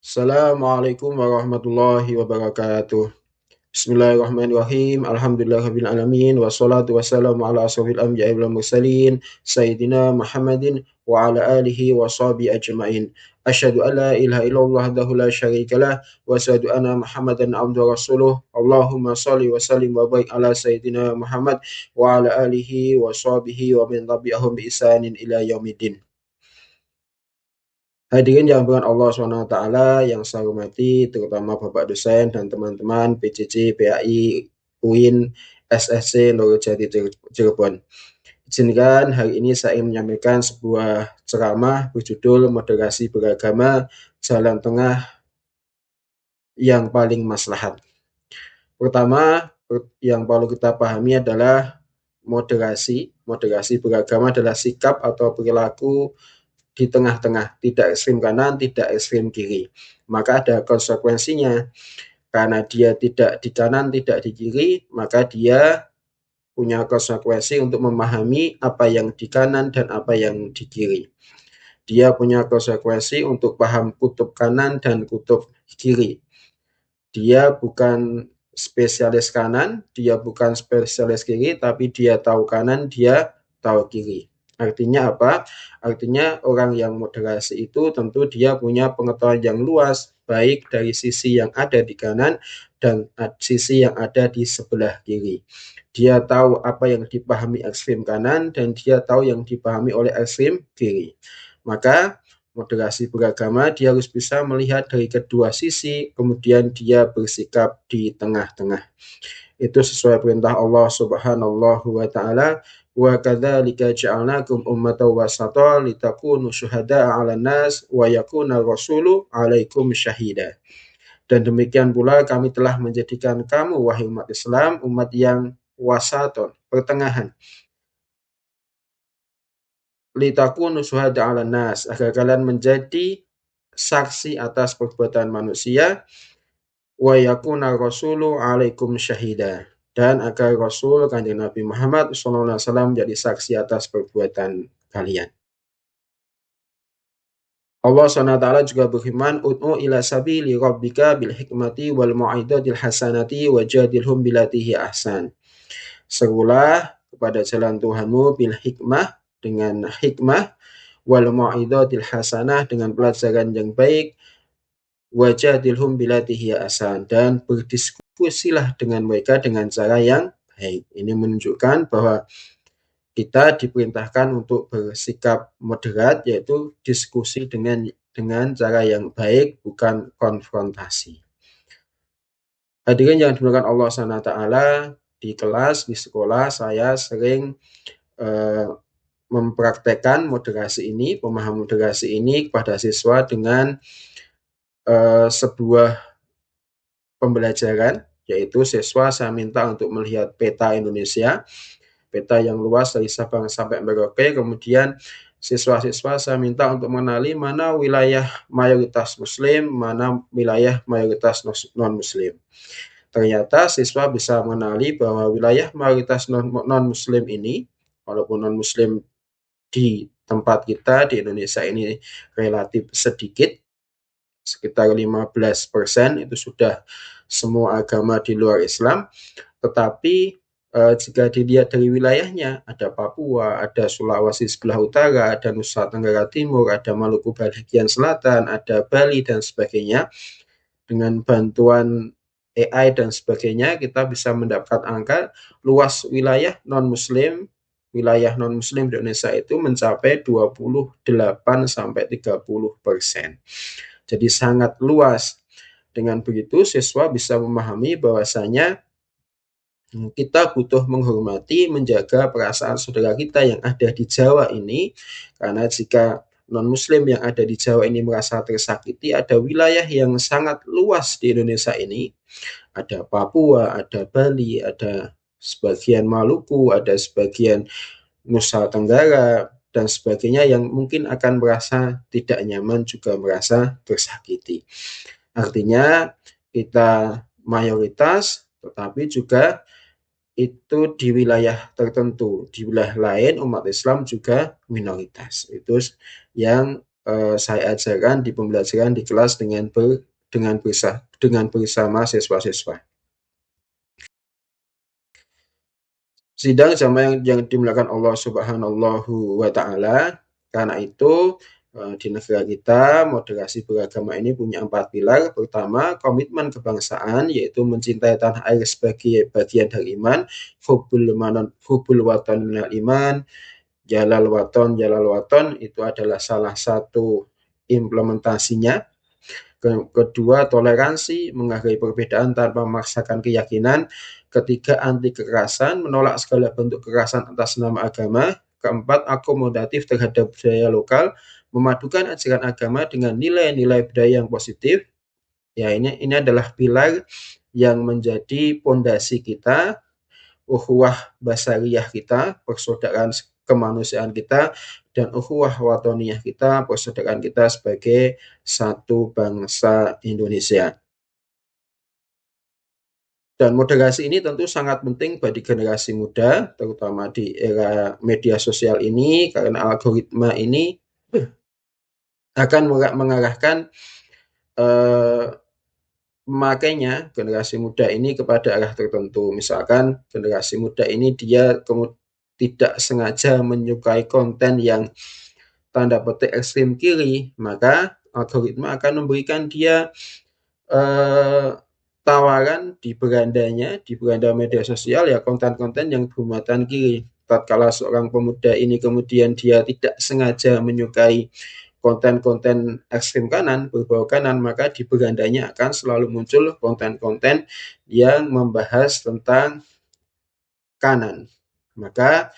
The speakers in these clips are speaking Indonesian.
Assalamualaikum warahmatullahi wabarakatuh. Bismillahirrahmanirrahim. Alhamdulillahirabbil alamin wassalatu wassalamu ala asrofil anbiya'i wal mursalin sayyidina Muhammadin wa ala alihi wa sahbihi ajmain. Asyhadu an la ilaha illallah wahdahu la syarikalah wa asyhadu anna Muhammadan abduhu wa rasuluh. Allahumma shalli wa sallim wa barik ala sayyidina Muhammad wa ala alihi wa sahbihi wa man tabi'ahum bi ihsanin ila yaumiddin. Hadirin yang bukan Allah SWT yang saya hormati, terutama Bapak dosen dan teman-teman PJJ, PAI, UIN, SSC, Nurjati Cirebon. Izinkan hari ini saya menyampaikan sebuah ceramah berjudul Moderasi Beragama, Jalan Tengah yang Paling Maslahat. Pertama, yang perlu kita pahami adalah moderasi. Moderasi beragama adalah sikap atau perilaku di tengah-tengah, tidak ekstrem kanan, tidak ekstrem kiri. Maka ada konsekuensinya. Karena dia tidak di kanan, tidak di kiri, maka dia punya konsekuensi untuk memahami apa yang di kanan dan apa yang di kiri. Dia punya konsekuensi untuk paham kutub kanan dan kutub kiri. Dia bukan spesialis kanan, dia bukan spesialis kiri, tapi dia tahu kanan, dia tahu kiri. Artinya apa? Artinya orang yang moderasi itu tentu dia punya pengetahuan yang luas, baik dari sisi yang ada di kanan dan sisi yang ada di sebelah kiri. Dia tahu apa yang dipahami ekstrem kanan dan dia tahu yang dipahami oleh ekstrem kiri. Maka moderasi beragama dia harus bisa melihat dari kedua sisi, kemudian dia bersikap di tengah-tengah. Itu sesuai perintah Allah Subhanahu wa taala, wa kadzalika ja'alnakum ummatan wasata litakunu syuhada'a 'alan nas wa yakuna rasulu 'alaikum syahida. Dan demikian pula kami telah menjadikan kamu wahai umat Islam umat yang wasaton, pertengahan. Litakunu syuhada'a 'alan nas, agar kalian menjadi saksi atas perbuatan manusia, wa yakuna rasulu 'alaikum syahida, dan agar Rasul Kanjeng Nabi Muhammad SAW menjadi saksi atas perbuatan kalian. Allah SWT juga berfirman, ud'u ila sabili rabbika bil hikmati wal mau'izatil hasanati wajadilhum billati ahsan. Serulah kepada jalan Tuhanmu bil hikmah, dengan hikmah, wal mau'izatil hasanah, dengan pelajaran yang baik, wajadilhum billati ahsan, dan berdiskusilah dengan mereka dengan cara yang baik. Ini menunjukkan bahwa kita diperintahkan untuk bersikap moderat, yaitu diskusi dengan cara yang baik, bukan konfrontasi. Hadirin yang dimuliakan Allah SWT, di kelas, di sekolah, saya sering mempraktekkan moderasi ini, pemahaman moderasi ini kepada siswa dengan sebuah pembelajaran, yaitu siswa saya minta untuk melihat peta Indonesia, peta yang luas dari Sabang sampai Merauke. Kemudian siswa-siswa saya minta untuk mengenali mana wilayah mayoritas Muslim, mana wilayah mayoritas non-Muslim. Ternyata siswa bisa mengenali bahwa wilayah mayoritas non-Muslim ini, walaupun non-Muslim di tempat kita di Indonesia ini relatif sedikit, sekitar 15%, itu sudah semua agama di luar Islam, tetapi jika dilihat dari wilayahnya, ada Papua, ada Sulawesi sebelah utara, ada Nusa Tenggara Timur, ada Maluku bagian selatan, ada Bali, dan sebagainya. Dengan bantuan AI dan sebagainya, kita bisa mendapat angka luas wilayah non-Muslim di Indonesia itu mencapai 28-30%. Jadi sangat luas. Dengan begitu, siswa bisa memahami bahwasanya kita butuh menghormati, menjaga perasaan saudara kita yang ada di Jawa ini, karena jika non-Muslim yang ada di Jawa ini merasa tersakiti, ada wilayah yang sangat luas di Indonesia ini, ada Papua, ada Bali, ada sebagian Maluku, ada sebagian Nusa Tenggara, dan sebagainya, yang mungkin akan merasa tidak nyaman, juga merasa tersakiti. Artinya kita mayoritas, tetapi juga itu di wilayah tertentu, di wilayah lain umat Islam juga minoritas. Itu yang saya ajarkan di pembelajaran di kelas dengan bersama siswa-siswa. Sidang jamaah yang dimuliakan Allah Subhanahu wa Ta'ala, karena itu di negara kita moderasi beragama ini punya 4 pilar. Pertama, komitmen kebangsaan, yaitu mencintai tanah air sebagai bagian dari iman. Hubbul watan minal iman, jalal waton itu adalah salah satu implementasinya. Kedua, toleransi, menghargai perbedaan tanpa memaksakan keyakinan. Ketiga, anti kekerasan, menolak segala bentuk kekerasan atas nama agama. Keempat, akomodatif terhadap budaya lokal, memadukan ajaran agama dengan nilai-nilai budaya yang positif. Ya, ini adalah pilar yang menjadi pondasi kita, ukhuwah basariyah kita, persaudaraan kemanusiaan kita, dan ukhuwah watoniyah kita, persaudaraan kita sebagai satu bangsa Indonesia. Dan moderasi ini tentu sangat penting bagi generasi muda, terutama di era media sosial ini, karena algoritma ini akan mengarahkan memakainya generasi muda ini kepada arah tertentu. Misalkan generasi muda ini dia tidak sengaja menyukai konten yang tanda petik ekstrem kiri, maka algoritma akan memberikan dia tawaran di beranda media sosial, ya konten-konten yang bermuatan kiri. Tatkala seorang pemuda ini kemudian dia tidak sengaja menyukai konten-konten ekstrem kanan, berbau kanan, maka di berandanya akan selalu muncul konten-konten yang membahas tentang kanan. Maka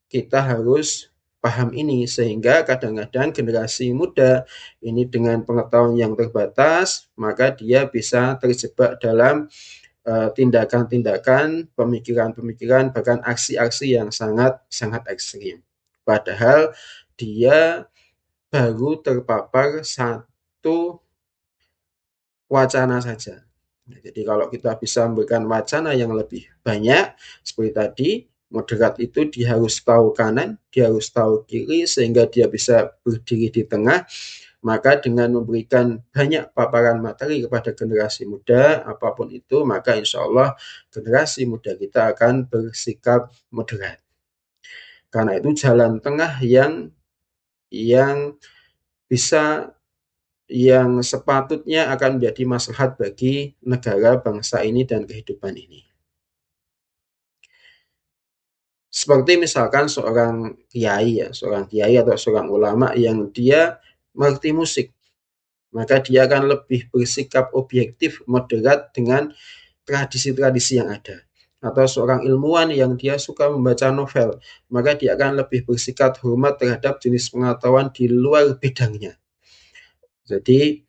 kita harus paham ini, sehingga kadang-kadang generasi muda ini dengan pengetahuan yang terbatas, maka dia bisa terjebak dalam tindakan-tindakan, pemikiran-pemikiran, bahkan aksi-aksi yang sangat ekstrim. Padahal dia baru terpapar satu wacana saja. Jadi kalau kita bisa memberikan wacana yang lebih banyak, seperti tadi, moderat itu dia harus tahu kanan, dia harus tahu kiri, sehingga dia bisa berdiri di tengah. Maka dengan memberikan banyak paparan materi kepada generasi muda, apapun itu, maka insya Allah generasi muda kita akan bersikap moderat. Karena itu jalan tengah yang bisa, yang sepatutnya akan menjadi maslahat bagi negara, bangsa ini, dan kehidupan ini. Seperti misalkan seorang kiai atau seorang ulama yang dia mengerti musik, maka dia akan lebih bersikap objektif, moderat dengan tradisi-tradisi yang ada. Atau seorang ilmuwan yang dia suka membaca novel, maka dia akan lebih bersikap hormat terhadap jenis pengetahuan di luar bidangnya. Jadi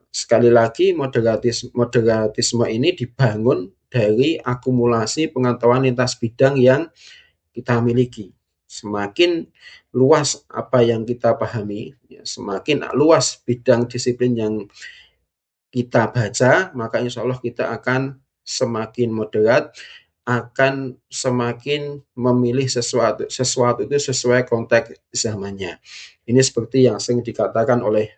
sekali lagi moderatisme ini dibangun dari akumulasi pengetahuan lintas bidang yang kita miliki. Semakin luas apa yang kita pahami, semakin luas bidang disiplin yang kita baca, maka insya Allah kita akan semakin moderat, akan semakin memilih sesuatu itu sesuai konteks zamannya. Ini seperti yang sering dikatakan oleh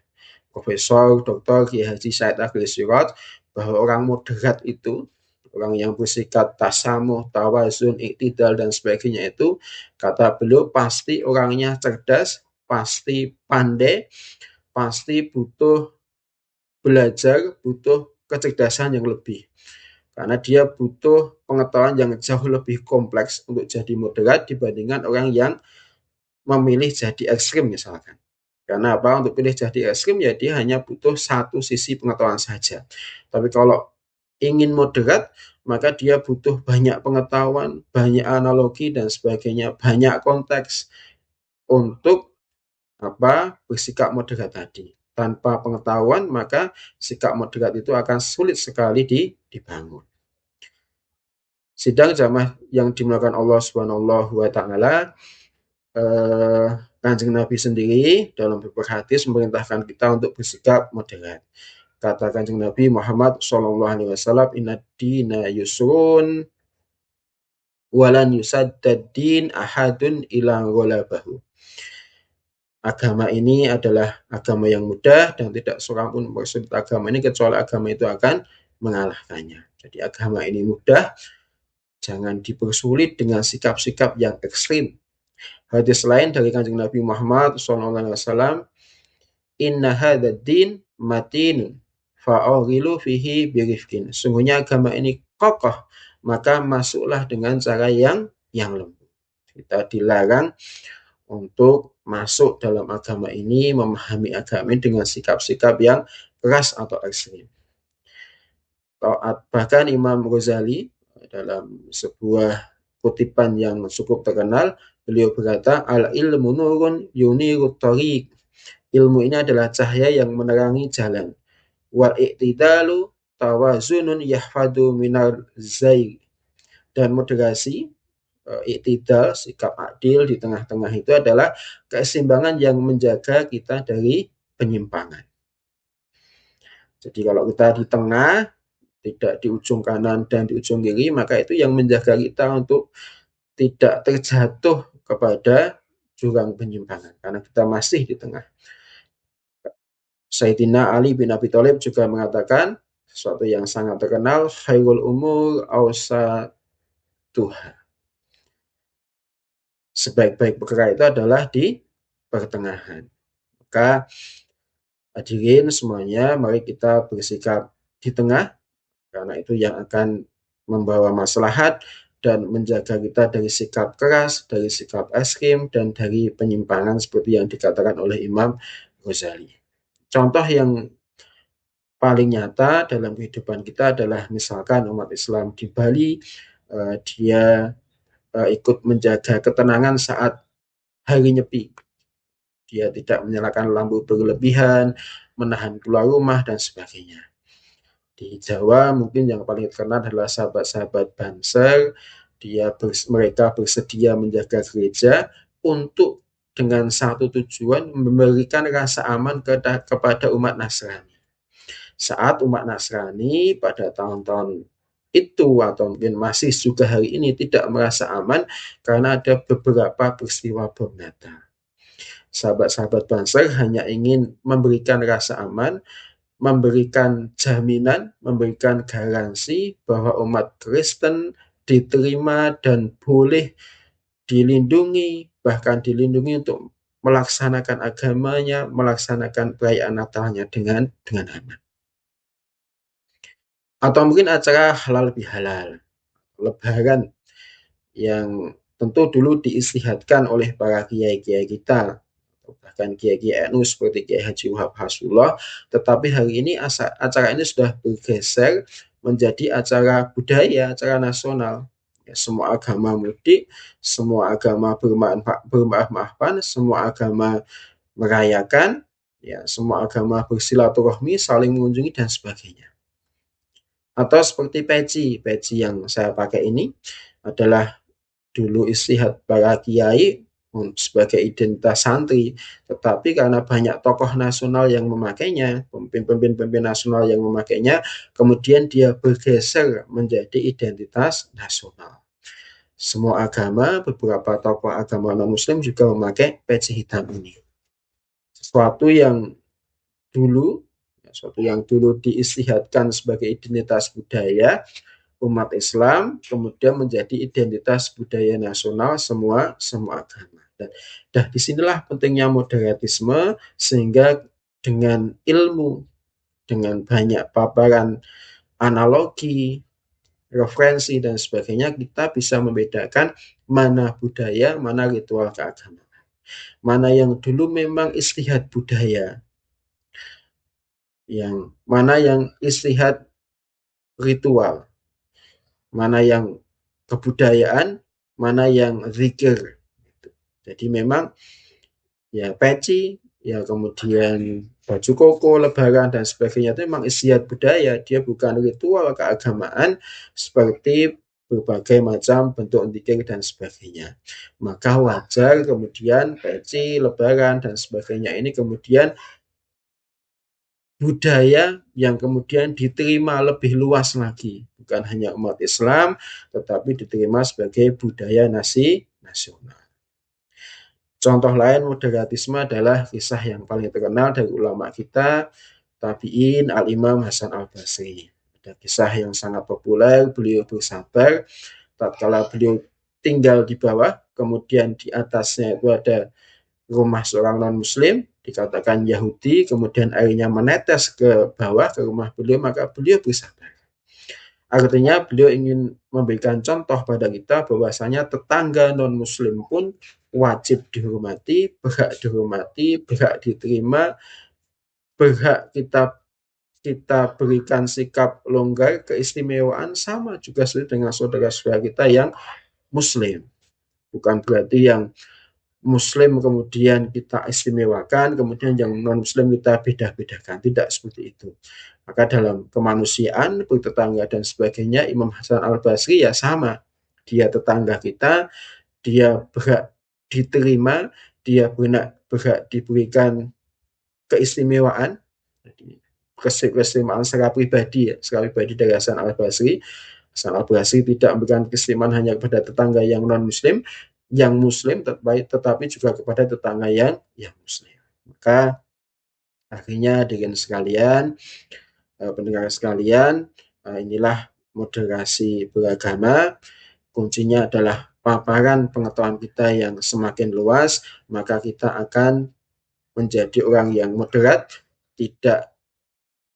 Profesor Dr. Kiai Haji Said Akhil Siraj, bahwa orang moderat itu, orang yang bersikap tasamuh, tawazun, iktidal, dan sebagainya itu, kata beliau, pasti orangnya cerdas, pasti pandai, pasti butuh belajar, butuh kecerdasan yang lebih. Karena dia butuh pengetahuan yang jauh lebih kompleks untuk jadi moderat dibandingkan orang yang memilih jadi ekstrim misalkan. Karena apa? Untuk pilih jadi ekstrim ya dia hanya butuh satu sisi pengetahuan saja. Tapi kalau ingin moderat, maka dia butuh banyak pengetahuan, banyak analogi dan sebagainya, banyak konteks untuk bersikap moderat tadi. Tanpa pengetahuan, maka sikap moderat itu akan sulit sekali dibangun. Sidang jamaah yang dimuliakan Allah Subhanahu wa Ta'ala, Kanjeng Nabi sendiri dalam beberapa hadis memerintahkan kita untuk bersikap moderat. Kata Kanjeng Nabi Muhammad SAW, inna dina yusrun walan yusaddad din ahadun ila ghalabahu. agama ini adalah agama yang mudah dan tidak seorang pun mempersulit agama ini kecuali agama itu akan mengalahkannya. Jadi agama ini mudah, jangan dipersulit dengan sikap-sikap yang ekstrim. Hadis lain dari Kanjeng Nabi Muhammad SAW, inna hadzal din matin fa'aghilu fihi birifkin. Sungguhnya agama ini kokoh, maka masuklah dengan cara yang lembut. Kita dilarang untuk masuk dalam agama ini, memahami agama ini dengan sikap-sikap yang keras atau ekstrim. Bahkan Imam Ghazali dalam sebuah kutipan yang cukup terkenal, beliau berkata, al-ilmu nurun yuniru thariq. Ilmu ini adalah cahaya yang menerangi jalan. Wal i'tidalu tawazunun yahfadu minal zair. Dan moderasi, i'tidal, sikap adil di tengah-tengah itu adalah keseimbangan yang menjaga kita dari penyimpangan. Jadi kalau kita di tengah, tidak di ujung kanan dan di ujung kiri, maka itu yang menjaga kita untuk tidak terjatuh kepada jurang penyimpangan, karena kita masih di tengah. Sayyidina Ali bin Abi Thalib juga mengatakan sesuatu yang sangat terkenal, khairul umur awsatuha. Sebaik-baik perkara itu adalah di pertengahan. Maka hadirin semuanya, mari kita bersikap di tengah, karena itu yang akan membawa maslahat dan menjaga kita dari sikap keras, dari sikap ekstrim, dan dari penyimpangan seperti yang dikatakan oleh Imam Ghazali. Contoh yang paling nyata dalam kehidupan kita adalah misalkan umat Islam di Bali, dia ikut menjaga ketenangan saat hari nyepi. Dia tidak menyalakan lampu berlebihan, menahan keluar rumah, dan sebagainya. Di Jawa mungkin yang paling terkenal adalah sahabat-sahabat Banser. Mereka bersedia menjaga gereja untuk dengan satu tujuan, memberikan rasa aman kepada umat Nasrani. Saat umat Nasrani pada tahun-tahun itu atau mungkin masih juga hari ini tidak merasa aman karena ada beberapa peristiwa bom Natal. Sahabat-sahabat Banser hanya ingin memberikan rasa aman, memberikan jaminan, memberikan garansi bahwa umat Kristen diterima dan boleh dilindungi, bahkan dilindungi untuk melaksanakan agamanya, melaksanakan perayaan Natalnya dengan aman. Atau mungkin acara halal bihalal, lebaran yang tentu dulu diistihadkan oleh para kiai-kiai kita, bahkan kiai-kiai NU seperti Kiai Haji Wahab Hasbullah, tetapi hari ini acara ini sudah bergeser menjadi acara budaya, acara nasional. Ya, semua agama mudik, semua agama bermaaf-maafan, semua agama merayakan, ya, semua agama bersilaturahmi, saling mengunjungi dan sebagainya. Atau seperti peci yang saya pakai ini adalah dulu istihad para kiai sebagai identitas santri, tetapi karena banyak tokoh nasional yang memakainya, pemimpin nasional yang memakainya, kemudian dia bergeser menjadi identitas nasional. Semua agama, beberapa tokoh agama non-muslim juga memakai peci hitam ini. Sesuatu yang dulu diistihadkan sebagai identitas budaya umat Islam, kemudian menjadi identitas budaya nasional semua agama. Dan disinilah pentingnya moderatisme, sehingga dengan ilmu, dengan banyak paparan analogi, referensi, dan sebagainya, kita bisa membedakan mana budaya, mana ritual keagamaan. Mana yang dulu memang istihad budaya, mana yang istihad ritual, mana yang kebudayaan, mana yang zikir. Jadi memang ya peci, ya kemudian baju koko, lebaran dan sebagainya itu memang istihad budaya, dia bukan ritual keagamaan seperti berbagai macam bentuk zikir dan sebagainya. Maka wajar kemudian peci, lebaran dan sebagainya ini kemudian budaya yang kemudian diterima lebih luas lagi, bukan hanya umat Islam, tetapi diterima sebagai budaya nasional. Contoh lain moderatisme adalah kisah yang paling terkenal dari ulama kita, tabi'in Al-Imam Hasan Al-Basri. Ada kisah yang sangat populer, beliau bersabar tatkala beliau tinggal di bawah, kemudian di atasnya itu ada rumah seorang non-muslim, dikatakan Yahudi, kemudian airnya menetes ke bawah ke rumah beliau, maka beliau bersabar. Artinya beliau ingin memberikan contoh pada kita bahwasanya tetangga non-muslim pun wajib dihormati, berhak diterima, berhak kita berikan sikap longgar, keistimewaan sama juga dengan saudara-saudara kita yang muslim. Bukan berarti yang muslim kemudian kita istimewakan, kemudian yang non-muslim kita beda-bedakan. Tidak seperti itu. Maka dalam kemanusiaan, bertetangga dan sebagainya, Imam Hasan Al-Basri ya sama. Dia tetangga kita, dia berhak diterima, dia berhak diberikan keistimewaan, keistimewaan secara pribadi dari Hasan Al-Basri. Hasan Al-Basri tidak memberikan keistimewaan hanya kepada tetangga yang non-muslim, yang muslim tetapi juga kepada tetangga yang muslim. Maka akhirnya dengan sekalian, pendengar sekalian, inilah moderasi beragama. Kuncinya adalah paparan pengetahuan kita yang semakin luas, maka kita akan menjadi orang yang moderat, tidak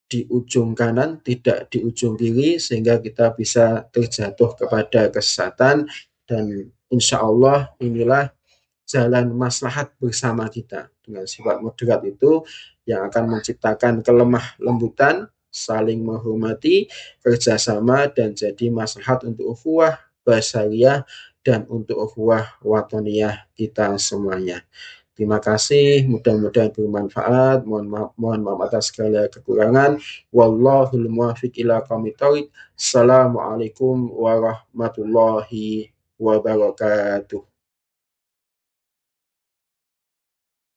di ujung kanan, tidak di ujung kiri, sehingga kita bisa terjatuh kepada kesesatan. Dan insya Allah inilah jalan maslahat bersama kita. Dengan sifat moderat itu yang akan menciptakan kelemah lembutan, saling menghormati, kerjasama, dan jadi maslahat untuk ukhuwah basariyah dan untuk ukhuwah watoniyah kita semuanya. Terima kasih, mudah-mudahan bermanfaat. Mohon maaf atas segala kekurangan. Wallahul muwaffiq ila aqwamit thoriq. Assalamualaikum warahmatullahi wabarakatuh.